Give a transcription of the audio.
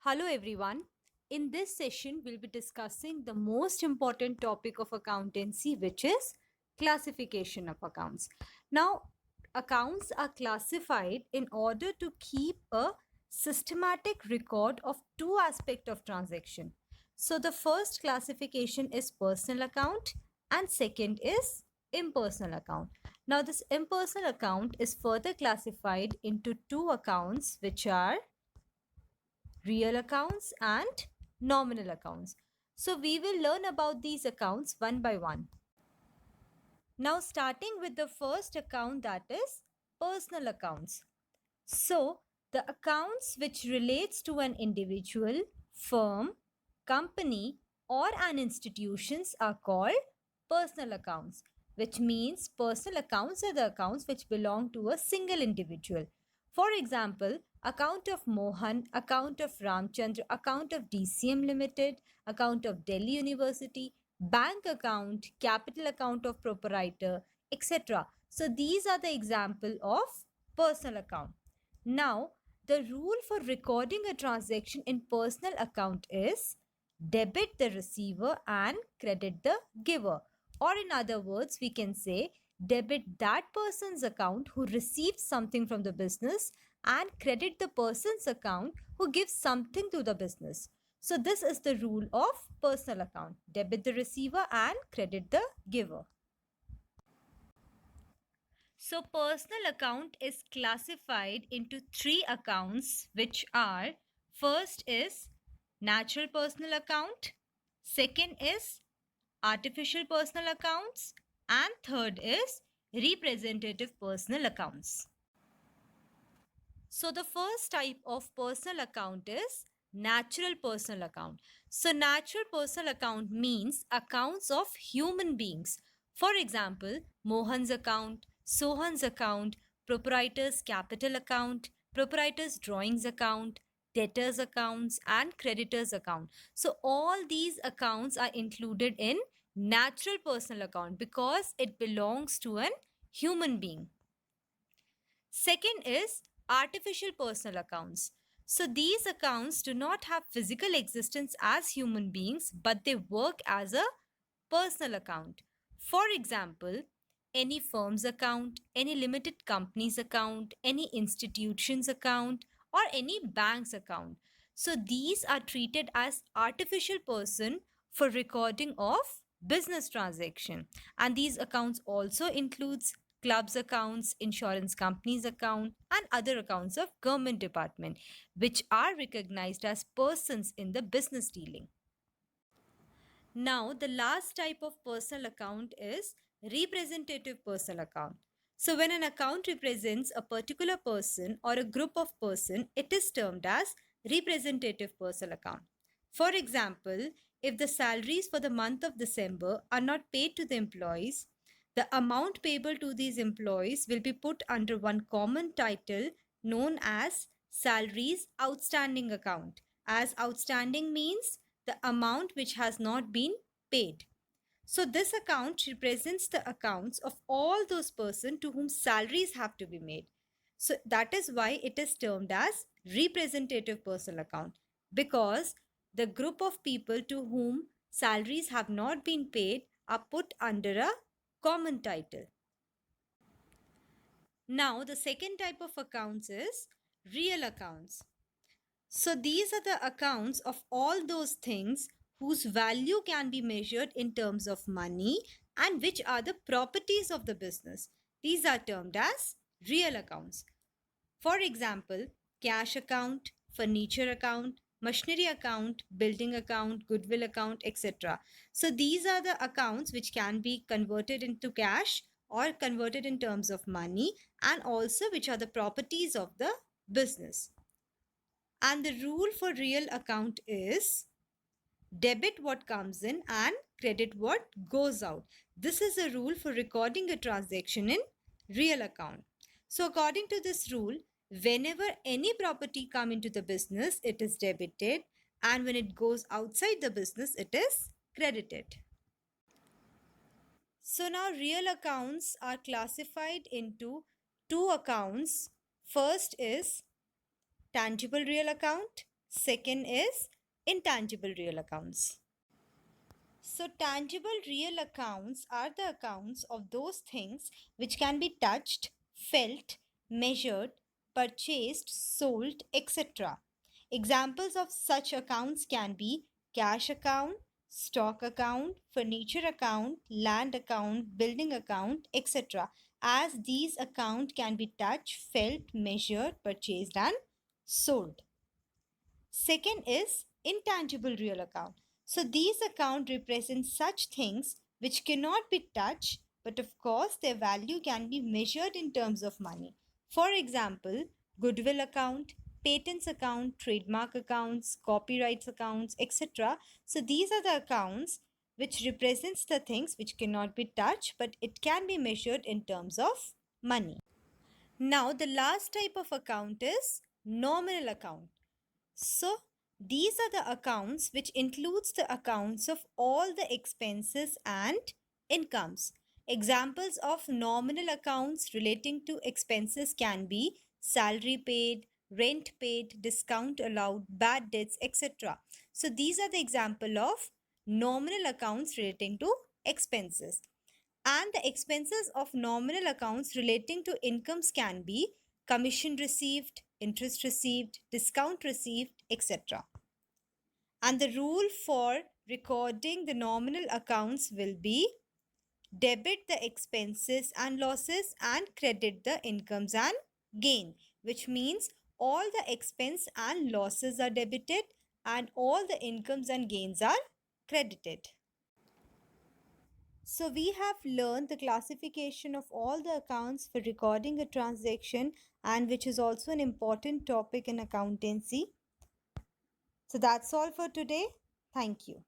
Hello everyone. In this session, we'll be discussing the most important topic of accountancy, which is classification of accounts. Now, accounts are classified in order to keep a systematic record of two aspects of transaction. So, the first classification is personal account and second is impersonal account. Now, this impersonal account is further classified into two accounts, which are real accounts and nominal accounts. So we will learn about these accounts one by one. Now starting with the first account, that is personal accounts. So the accounts which relates to an individual, firm, company or an institutions are called personal accounts, which means personal accounts are the accounts which belong to a single individual. For example, account of Mohan, account of Ramchandra, account of DCM Limited, account of Delhi University, bank account, capital account of proprietor, etc. So these are the example of personal account. Now, the rule for recording a transaction in personal account is debit the receiver and credit the giver. Or in other words, we can say debit that person's account who receives something from the business and credit the person's account who gives something to the business. So this is the rule of personal account. Debit the receiver and credit the giver. So personal account is classified into three accounts, which are first is natural personal account, second is artificial personal accounts, and third is representative personal accounts. So the first type of personal account is natural personal account. So natural personal account means accounts of human beings. For example, Mohan's account, Sohan's account, proprietor's capital account, proprietor's drawings account, debtors accounts and creditors account. So all these accounts are included in natural personal account because it belongs to an human being. Second is artificial personal accounts. So these accounts do not have physical existence as human beings, but they work as a personal account. For example, any firm's account, any limited company's account, any institution's account, or any bank's account. So these are treated as artificial person for recording of business transaction. And these accounts also includes clubs accounts, insurance companies account, and other accounts of government department, which are recognized as persons in the business dealing. Now, the last type of personal account is representative personal account. So, when an account represents a particular person or a group of person, it is termed as representative personal account. For example, if the salaries for the month of December are not paid to the employees, the amount payable to these employees will be put under one common title known as salaries outstanding account. As outstanding means the amount which has not been paid. So this account represents the accounts of all those persons to whom salaries have to be made. So that is why it is termed as representative personal account, because the group of people to whom salaries have not been paid are put under a common title. Now the second type of accounts is real accounts. So these are the accounts of all those things whose value can be measured in terms of money and which are the properties of the business. These are termed as real accounts. For example, cash account, furniture account, machinery account, building account, goodwill account, etc. So these are the accounts which can be converted into cash or converted in terms of money, and also which are the properties of the business. And the rule for real account is debit what comes in and credit what goes out. This is a rule for recording a transaction in real account. So according to this rule, whenever any property come into the business, it is debited, and when it goes outside the business, it is credited. So now real accounts are classified into two accounts. First is tangible real account Second is intangible real accounts. So, tangible real accounts are the accounts of those things which can be touched, felt, measured, purchased, sold, etc. Examples of such accounts can be cash account, stock account, furniture account, land account, building account, etc. As these accounts can be touched, felt, measured, purchased, and sold. Second is intangible real account. So these accounts represent such things which cannot be touched, but of course their value can be measured in terms of money. For example, goodwill account, patents account, trademark accounts, copyrights accounts, etc. So these are the accounts which represents the things which cannot be touched, but it can be measured in terms of money. Now the last type of account is nominal account. So these are the accounts which includes the accounts of all the expenses and incomes. Examples of nominal accounts relating to expenses can be salary paid, rent paid, discount allowed, bad debts, etc. So these are the example of nominal accounts relating to expenses. And the expenses of nominal accounts relating to incomes can be commission received, interest received, discount received, etc. And the rule for recording the nominal accounts will be debit the expenses and losses and credit the incomes and gain, which means all the expense and losses are debited and all the incomes and gains are credited. So we have learned the classification of all the accounts for recording a transaction, and which is also an important topic in accountancy. So that's all for today. Thank you.